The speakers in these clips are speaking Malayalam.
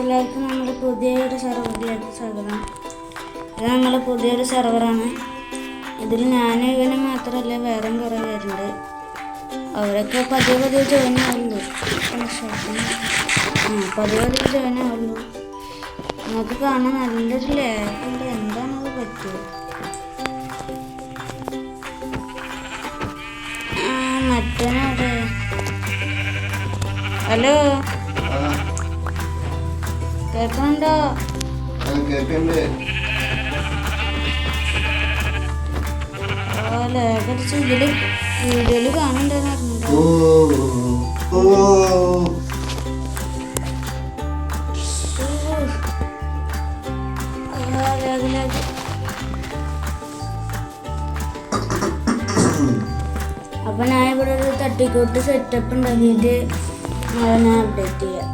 എല്ലാവർക്കും നമ്മുടെ പുതിയൊരു സെർവറിലേക്ക് സ്വാഗതം. ഇത് നമ്മുടെ പുതിയൊരു സെർവറാണ്. ഇതിൽ ഞാൻ ഇവന് മാത്രമല്ല വേറെയും കുറേ പേരുണ്ട്. അവരൊക്കെ പതിയെ ജോയിൻ ആവുള്ളൂ. പതിയെ ജോയിൻ ആവുള്ളൂ. നമുക്ക് കാണാൻ നല്ലൊരു ലാഗുണ്ട്. എന്താണത് പറ്റുക? മറ്റേ ഹലോ, കേൾക്കണ്ടോ? ലാഗടിച്ച് ഇതില് വീഡിയോയില് കാണുന്നുണ്ടെന്ന് അപ്പൊ ഞാൻ ഇവിടെ ഒരു തട്ടിക്കൂട്ട് സെറ്റപ്പ് ഉണ്ടാക്കിയിട്ട് ഞാൻ അപ്ഡേറ്റ് ചെയ്യാം.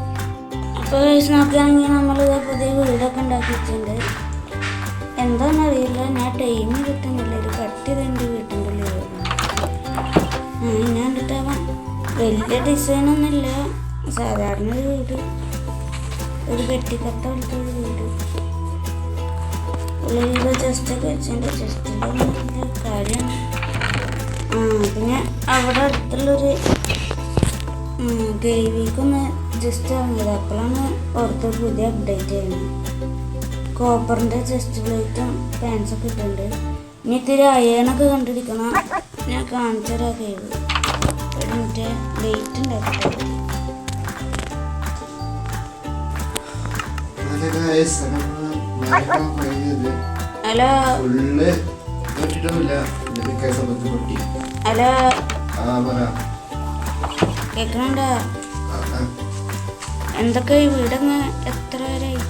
അപ്പോൾ നോക്കുകയാണെങ്കിൽ നമ്മളിത് പുതിയ വീടൊക്കെ ഉണ്ടാക്കിയിട്ടുണ്ട്. എന്താണെന്നറിയില്ല, ഞാൻ ടൈം കിട്ടുന്നില്ല. ഒരു കട്ട് ചെയ്ത് വീട്ടിൻ്റെ ഉള്ളിൽ ഞാൻ കണ്ടിട്ടാവാം. വലിയ ഡിസൈനൊന്നുമില്ല, സാധാരണ ഒരു വീട്, ഒരു പെട്ടിക്കട്ട പോലത്തെ ഒരു വീട്. ഉള്ളിൽ ജസ്റ്റൊക്കെ വെച്ചിട്ടുണ്ട്. ജസ്റ്റിൻ്റെ കാര്യമാണ്. പിന്നെ അവിടെ അടുത്തുള്ളൊരു ഗെയിവിക്കൊന്ന് ജസ്റ്റ് ഇറങ്ങിയത്. അപ്പോഴാണ് പുറത്ത് പുതിയ അപ്ഡേറ്റ് ചെയ്യുന്നത്. കോപ്പറിൻ്റെ ചെസ്റ്റ് പ്ലേറ്റും പാൻസൊക്കെ ഇട്ടുണ്ട്. ഇനി ഇത്തിരി അയണൊക്കെ കണ്ടിരിക്കണം. ഞാൻ കാണിച്ചു തരാം. കേവ് ഒരു മിനിറ്റ് ലൈറ്റ് ഉണ്ടാക്കട്ടെ. ഹലോ ഹലോ, കേൾക്കണുണ്ടോ? എന്തൊക്കെ ഈ വീടങ്ങ് എത്ര വരായി?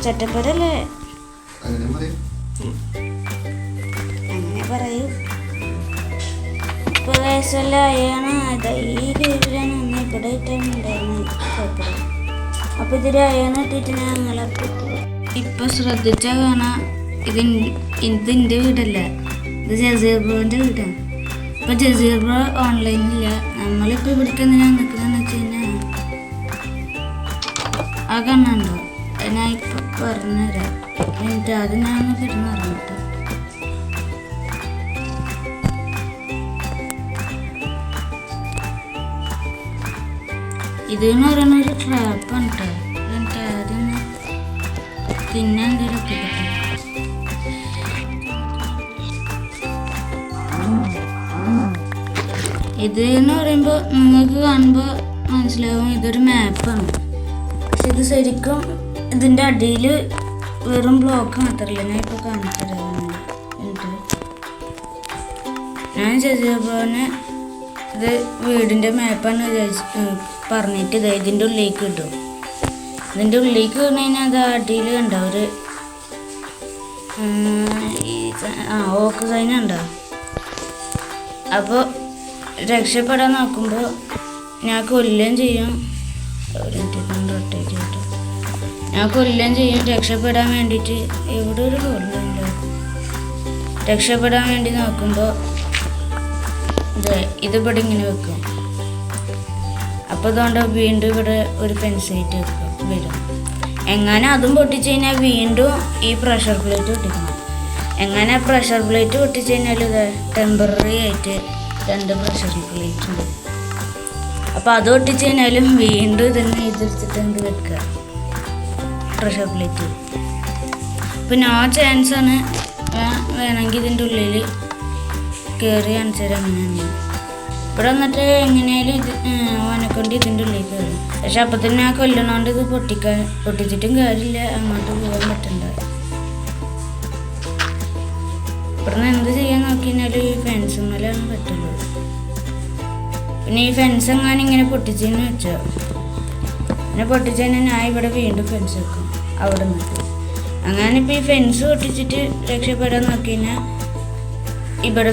ചട്ടപ്പരല്ലേ? അങ്ങനെ പറയൂ. ഇപ്പൊ വയസ്സല്ല അയാണ്. ഈ കേവിലാണ് അന്ന് ഇവിടെ ഇട്ടുണ്ടായിരുന്നു കുഴപ്പമില്ല. അപ്പൊ ഇതിൽ അയാണ് ഇട്ടിട്ട് ഞാൻ അങ്ങനെ ഇപ്പൊ ശ്രദ്ധിച്ചാൽ കാണാം. ഇതിൻ്റെ വീടല്ല, ഇത് ജസീർ ബ്രോൻ്റെ വീടാണ്. ഇപ്പൊ ജസീർ ബ്രോ ഓൺലൈനില്ല. നമ്മളിപ്പോൾ ഇവിടേക്ക് എന്തിനാണ് നിൽക്കുന്നതെന്ന് വെച്ച് കഴിഞ്ഞാൽ ആ കണ്ണുണ്ടോ? ഞാൻ ഇപ്പൊ പറഞ്ഞുതരാം. എന്നിട്ട് അത് ഞാൻ കിട്ടുന്ന അറിഞ്ഞിട്ട് ഇതെന്ന് പറയുന്ന ഒരു ട്രാപ്പാണ് കേട്ടോ. എന്നിട്ട് അതിന് തിന്നാൻ എന്തെങ്കിലും എത്തിക്കട്ടെ. ഇത് എന്ന് പറയുമ്പോൾ നിങ്ങൾക്ക് കാണുമ്പോൾ മനസ്സിലാവും ഇതൊരു മാപ്പാണ്. പക്ഷെ ഇത് ശരിക്കും ഇതിൻ്റെ അടിയിൽ വെറും ബ്ലോക്ക് മാത്രമല്ല. ഞാൻ ഇപ്പോൾ കാണിച്ചു തരാം. എന്നിട്ട് ഞാൻ ജസീർബോനെ ഇത് വീടിൻ്റെ മാപ്പാണ് പറഞ്ഞിട്ട് ഇതിൻ്റെ ഉള്ളിലേക്ക് ഇടും. ഇതിൻ്റെ ഉള്ളിലേക്ക് വന്നു കഴിഞ്ഞാൽ അത് അടിയിൽ കണ്ടോ ഒരു ഓക്ക് സൈൻ ഉണ്ടാവും. അപ്പോൾ രക്ഷപ്പെടാൻ നോക്കുമ്പോൾ ഞാൻ കൊല്ലുകയും ചെയ്യും. റൊട്ടേറ്റ് ചെയ്തിട്ട് ഞാൻ കൊല്ലുകയും ചെയ്യും. രക്ഷപ്പെടാൻ വേണ്ടിയിട്ട് ഇവിടെ ഒരു ഹോളുണ്ട്. രക്ഷപ്പെടാൻ വേണ്ടി നോക്കുമ്പോൾ ഇതിവിടെ ഇങ്ങനെ വെക്കും. അപ്പോൾ അതുകൊണ്ട് വീണ്ടും ഇവിടെ ഒരു പെൻസൈറ്റ് വരും. എങ്ങനെ അതും പൊട്ടിച്ച് കഴിഞ്ഞാൽ വീണ്ടും ഈ പ്രഷർ പ്ലേറ്റ് പൊട്ടിക്കണം. എങ്ങനെ പ്രഷർ പ്ലേറ്റ് പൊട്ടിച്ച് കഴിഞ്ഞാൽ ഇത് ടെമ്പററി ആയിട്ട് 2 പ്രഷർ പ്ലേറ്റ് ഉണ്ട്. അപ്പോൾ അത് പൊട്ടിച്ച് കഴിഞ്ഞാലും വീണ്ടും ഇതന്നെ എതിർത്തിട്ട് എന്ത് വെക്കുക പ്രഷർ പ്ലേറ്റ്. ഇപ്പം നോ ചാൻസാണ്. വേണമെങ്കിൽ ഇതിൻ്റെ ഉള്ളിൽ കയറി കാണിച്ചാൽ അങ്ങനെയാണ്. ഇവിടെ വന്നിട്ട് എങ്ങനെയാലും ഇത് ഓനെക്കൊണ്ട് ഇതിൻ്റെ ഉള്ളിൽ കയറും. പക്ഷെ അപ്പം തന്നെ ആ കൊല്ലണോണ്ട് ഇത് പൊട്ടിച്ചിട്ടും കാര്യമില്ല. അങ്ങോട്ട് പോകാൻ പറ്റണ്ട. ഇവിടുന്ന് എന്ത് ചെയ്യാൻ നോക്കി കഴിഞ്ഞാൽ ഈ ഫെൻസുമ്മലാണ് പറ്റുള്ളൂ. പിന്നെ ഈ ഫെൻസ് എങ്ങാനും ഇങ്ങനെ പൊട്ടിച്ചെന്ന് വെച്ചോ, പിന്നെ പൊട്ടിച്ച് കഴിഞ്ഞാൽ ഞാൻ ഇവിടെ വീണ്ടും ഫെൻസ് വെക്കും അവിടെ നിന്നിട്ട്. അങ്ങനെ ഇപ്പോൾ ഈ ഫെൻസ് പൊട്ടിച്ചിട്ട് രക്ഷപ്പെടാൻ നോക്കി കഴിഞ്ഞാൽ ഇവിടെ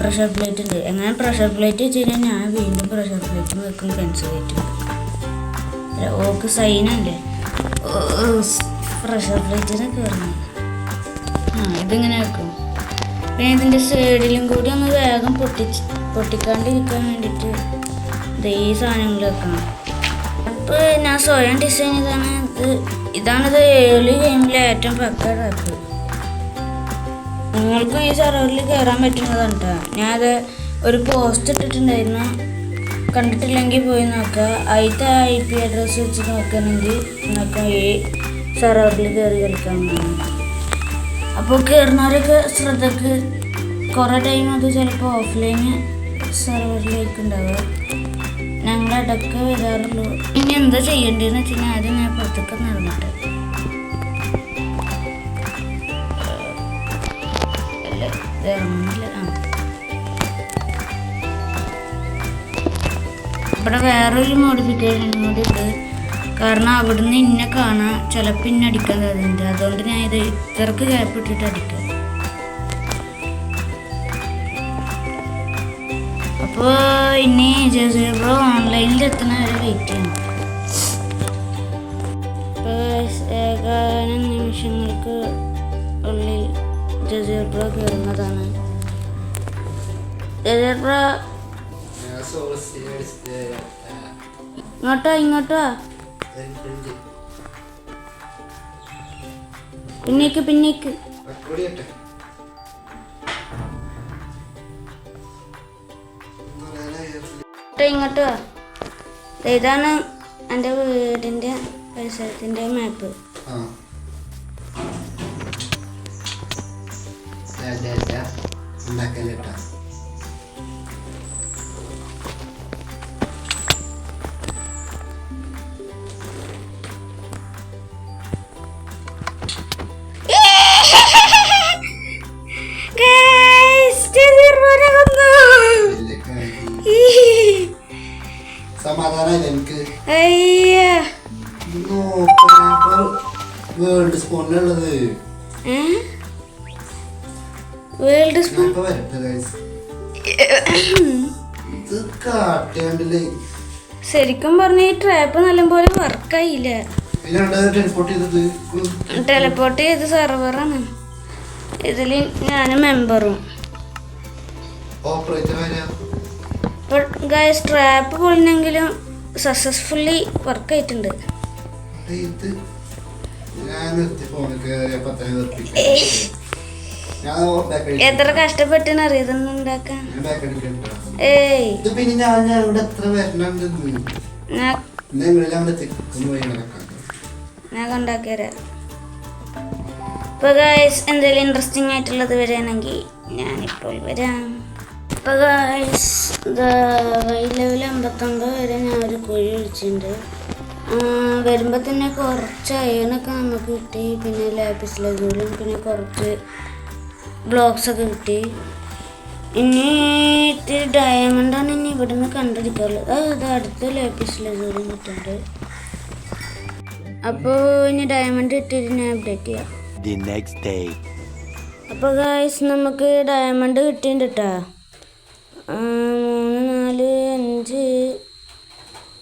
പ്രഷർ പ്ലേറ്റ് ഉണ്ട്. എങ്ങനെ പ്രഷർ പ്ലേറ്റ് വെച്ച് കഴിഞ്ഞാൽ ഞാൻ വീണ്ടും പ്രഷർ പ്ലേറ്റും വെക്കും, ഫെൻസ് കയറ്റും. ഓക്ക് സൈനല്ലേ പ്രഷർ പ്ലേറ്റിനൊക്കെ വരുന്നത്. ഇതിങ്ങനെ വെക്കും. പിന്നെ ഇതിൻ്റെ സൈഡിലും കൂടി ഒന്ന് വേഗം പൊട്ടിക്കാണ്ടിരിക്കാൻ വേണ്ടിയിട്ട് ഈ സാധനങ്ങൾ വെക്കണം. ഞാൻ സ്വയം ഡിസൈൻ ചെയ്താണ് ഇതാണിത് ഏർലി ഗെയിമിലെ ഏറ്റവും പക്ക ട്രാപ്പ്. നിങ്ങൾക്കും ഈ സെർവറിൽ കയറാൻ പറ്റുന്നതാണ് കേട്ടോ. ഞാനത് ഒരു പോസ്റ്റ് ഇട്ടിട്ടുണ്ടായിരുന്നു, കണ്ടിട്ടില്ലെങ്കിൽ പോയി നോക്കുക. അതിൻ്റെ IP അഡ്രസ്സ് വെച്ച് നോക്കുകയാണെങ്കിൽ നിങ്ങൾക്ക് ഈ സെർവറിൽ കയറി കളിക്കാവുന്നതാണ്. അപ്പോൾ കയറുന്നവരൊക്കെ ശ്രദ്ധക്ക് കുറേ ടൈം അത് ചിലപ്പോൾ ഓഫ്ലൈൻ സെർവറിലേക്ക് ഉണ്ടാവുക. ഞങ്ങൾ ഇടയ്ക്ക് വരാറുള്ളൂ. ഇനി എന്താ ചെയ്യേണ്ടതെന്ന് വെച്ച് കഴിഞ്ഞാൽ ആദ്യം ഞാൻ പുറത്തേക്ക് നടന്നിട്ട് ഇറങ്ങുന്നില്ല. ഇവിടെ വേറൊരു മോഡിഫിക്കേഷൻ കൂടി ഉണ്ട്. കാരണം അവിടുന്ന് ഇന്നെ കാണാൻ ചിലപ്പോൾ ഇന്നെ അടിക്കാൻ സാധ്യതയുണ്ട്. അതുകൊണ്ട് ഞാൻ ഇത് ഇത്രക്ക് ഗ്യാപ്പ് ഇട്ടിട്ട് അടിക്കാം. അപ്പോൾ ഇനി ജസീറോ ഓൺലൈനിൽ എത്തുന്ന വരെ വെയിറ്റ് ചെയ്യണം. ഏതാനും നിമിഷങ്ങൾക്ക് ഉള്ളിൽ ജസീറോ കയറുന്നതാണ്. ജസീറോ ഇങ്ങോട്ടോ പിന്നേക്ക് ഇങ്ങോട്ടോ. ഇതാണ് എൻ്റെ വീടിൻ്റെ പരിസരത്തിൻ്റെ മാപ്പ്. സമാധാനം എനിക്ക് വേൾഡ് സ്പോണിലുള്ളത്. വേൾഡ് സ്പോൺ ഇത് കാട്ടിയാണ്ടില്ലേ. ശരിക്കും പറഞ്ഞ ഈ ട്രാപ്പ് നല്ലപോലെ വർക്കായില്ല. ടെലിപ്പോർട്ട് ചെയ്ത് സെർവറാണ്. ഇതിൽ ഞാൻ മെമ്പറും. ഗൈസ് ട്രാപ്പ് പൊളിഞ്ഞെങ്കിലും സക്സസ്ഫുള്ളി വർക്കായിട്ടുണ്ട്. എത്ര കഷ്ടപ്പെട്ടെന്ന് അറിയതൊന്നും ഉണ്ടാക്കാൻ. ഞാൻ കൊണ്ടാക്കിയരാ. ഇപ്പൊ ഗൈസ് എന്തെങ്കിലും ഇൻട്രസ്റ്റിംഗ് ആയിട്ടുള്ളത് വരികയാണെങ്കിൽ ഞാനിപ്പോൾ വരാം. ഇപ്പോൾ ഗൈസ് ലെവൽ 59 വരെ ഞാൻ ഒരു കുഴി ഒഴിച്ചിട്ടുണ്ട്. വരുമ്പോൾ തന്നെ കുറച്ച് അയണൊക്കെ നമുക്ക് കിട്ടി. പിന്നെ ലാപ്പിസ് ലസൂലും പിന്നെ കുറച്ച് ബ്ലോക്സൊക്കെ കിട്ടി. ഇനി ഇത്തിരി ഡയമണ്ടാണ് ഇനി ഇവിടെ നിന്ന് കണ്ടെടുക്കാറുള്ളത്. അത് അടുത്ത ലാപ്പിസ് ലസൂലും കിട്ടുന്നുണ്ട്. അപ്പോൾ ഇനി ഡയമണ്ട് കിട്ടിയിട്ട് ഞാൻ അപ്ഡേറ്റ് ചെയ്യാം. അപ്പോൾ ഗൈസ് നമുക്ക് ഡയമണ്ട് കിട്ടിയിട്ടുണ്ട് കേട്ടോ. 3,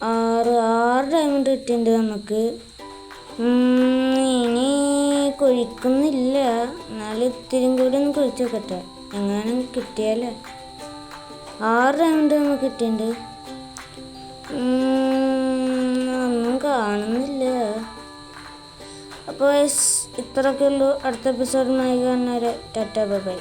4, 5, 6 ഡയമണ്ട് കിട്ടിയിട്ടുണ്ട് നമുക്ക്. ഇനി കുഴിക്കുന്നില്ല, എന്നാലും ഇത്തിരി കൂടി ഒന്ന് കുഴിച്ച് നോക്കട്ടെ എങ്ങാനും കിട്ടിയാലേ. 6 ഡയമണ്ട് നമുക്ക് കിട്ടിയിട്ടുണ്ട്. ഒന്നും കാണുന്നില്ല. അപ്പോൾ ഇത്രയൊക്കെ ഉള്ളൂ. അടുത്ത എപ്പിസോഡിനായി കാണുന്നവരെ ടാറ്റ ബൈ.